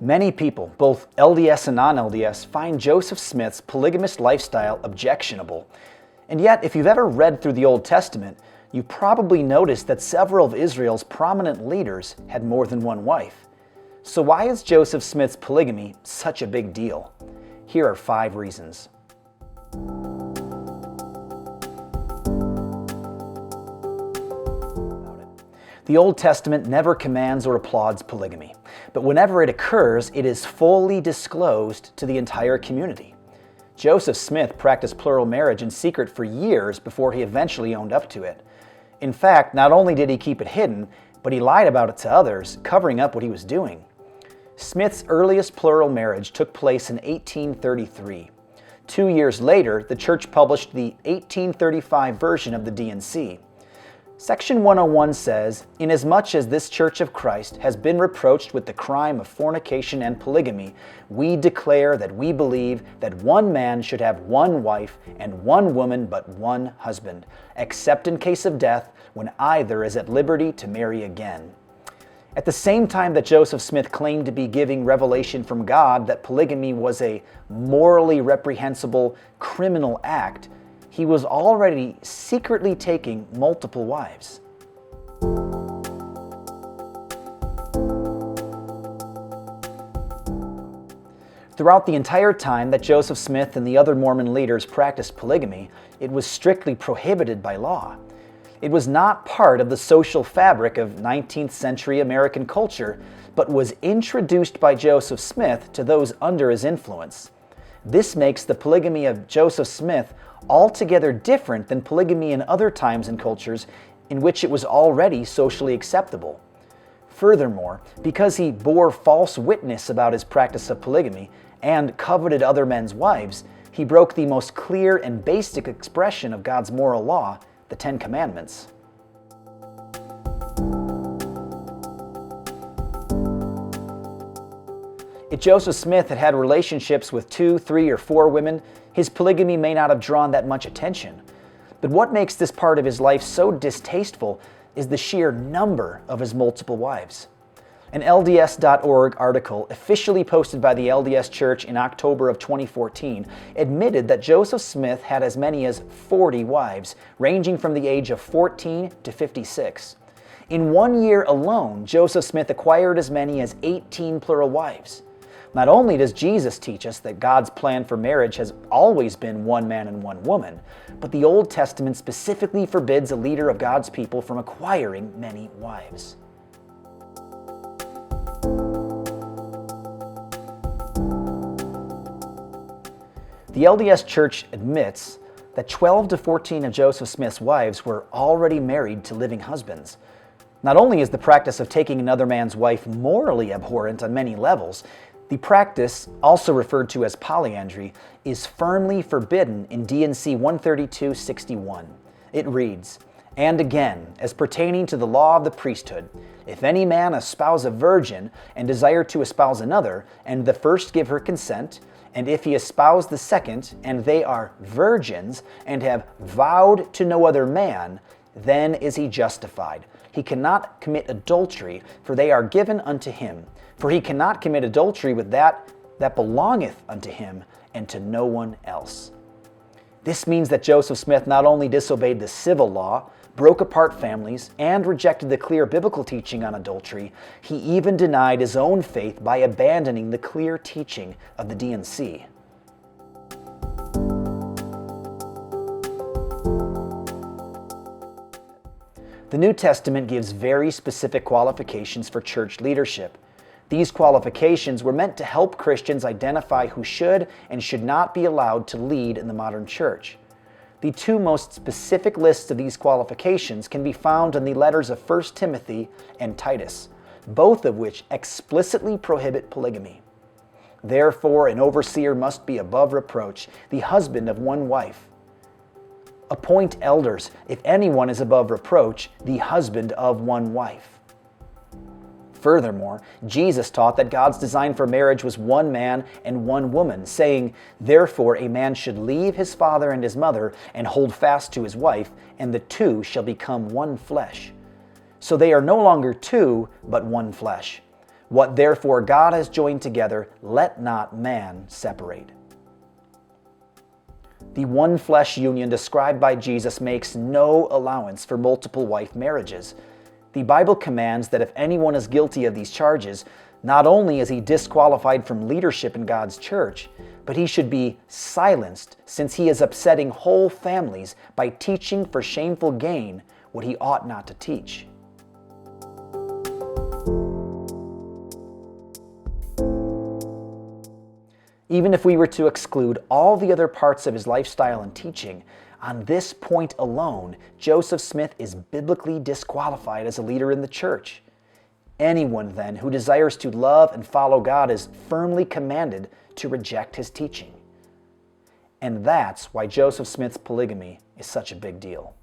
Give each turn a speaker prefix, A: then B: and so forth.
A: Many people, both LDS and non-LDS, find Joseph Smith's polygamous lifestyle objectionable. And yet, if you've ever read through the Old Testament, you probably noticed that several of Israel's prominent leaders had more than one wife. So why is Joseph Smith's polygamy such a big deal? Here are 5 reasons. The Old Testament never commands or applauds polygamy, but whenever it occurs, it is fully disclosed to the entire community. Joseph Smith practiced plural marriage in secret for years before he eventually owned up to it. In fact, not only did he keep it hidden, but he lied about it to others, covering up what he was doing. Smith's earliest plural marriage took place in 1833. 2 years later, the church published the 1835 version of the D&C. Section 101 says, "Inasmuch as this Church of Christ has been reproached with the crime of fornication and polygamy, we declare that we believe that one man should have one wife and one woman but one husband, except in case of death, when either is at liberty to marry again." At the same time that Joseph Smith claimed to be giving revelation from God that polygamy was a morally reprehensible criminal act, he was already secretly taking multiple wives. Throughout the entire time that Joseph Smith and the other Mormon leaders practiced polygamy, it was strictly prohibited by law. It was not part of the social fabric of 19th century American culture, but was introduced by Joseph Smith to those under his influence. This makes the polygamy of Joseph Smith altogether different than polygamy in other times and cultures in which it was already socially acceptable. Furthermore, because he bore false witness about his practice of polygamy and coveted other men's wives, he broke the most clear and basic expression of God's moral law, the 10 Commandments. If Joseph Smith had had relationships with 2, 3, or 4 women, his polygamy may not have drawn that much attention. But what makes this part of his life so distasteful is the sheer number of his multiple wives. An LDS.org article officially posted by the LDS Church in October of 2014 admitted that Joseph Smith had as many as 40 wives, ranging from the age of 14 to 56. In 1 year alone, Joseph Smith acquired as many as 18 plural wives. Not only does Jesus teach us that God's plan for marriage has always been one man and one woman, but the Old Testament specifically forbids a leader of God's people from acquiring many wives. The LDS Church admits that 12 to 14 of Joseph Smith's wives were already married to living husbands. Not only is the practice of taking another man's wife morally abhorrent on many levels, the practice, also referred to as polyandry, is firmly forbidden in D&C 132:61. It reads, "And again, as pertaining to the law of the priesthood, if any man espouse a virgin and desire to espouse another, and the first give her consent, and if he espouse the second, and they are virgins, and have vowed to no other man, then is he justified. He cannot commit adultery, for they are given unto him. For he cannot commit adultery with that belongeth unto him, and to no one else." This means that Joseph Smith not only disobeyed the civil law, broke apart families, and rejected the clear biblical teaching on adultery, he even denied his own faith by abandoning the clear teaching of the D&C. The New Testament gives very specific qualifications for church leadership. These qualifications were meant to help Christians identify who should and should not be allowed to lead in the modern church. The 2 most specific lists of these qualifications can be found in the letters of 1 Timothy and Titus, both of which explicitly prohibit polygamy. "Therefore, an overseer must be above reproach, the husband of one wife. Appoint elders, if anyone is above reproach, the husband of one wife." Furthermore, Jesus taught that God's design for marriage was one man and one woman, saying, "Therefore a man should leave his father and his mother and hold fast to his wife, and the 2 shall become one flesh." So they are no longer 2, but one flesh. What therefore God has joined together, let not man separate. The one flesh union described by Jesus makes no allowance for multiple wife marriages. The Bible commands that if anyone is guilty of these charges, not only is he disqualified from leadership in God's church, but he should be silenced, since he is upsetting whole families by teaching for shameful gain what he ought not to teach. Even if we were to exclude all the other parts of his lifestyle and teaching, on this point alone, Joseph Smith is biblically disqualified as a leader in the church. Anyone, then, who desires to love and follow God is firmly commanded to reject his teaching. And that's why Joseph Smith's polygamy is such a big deal.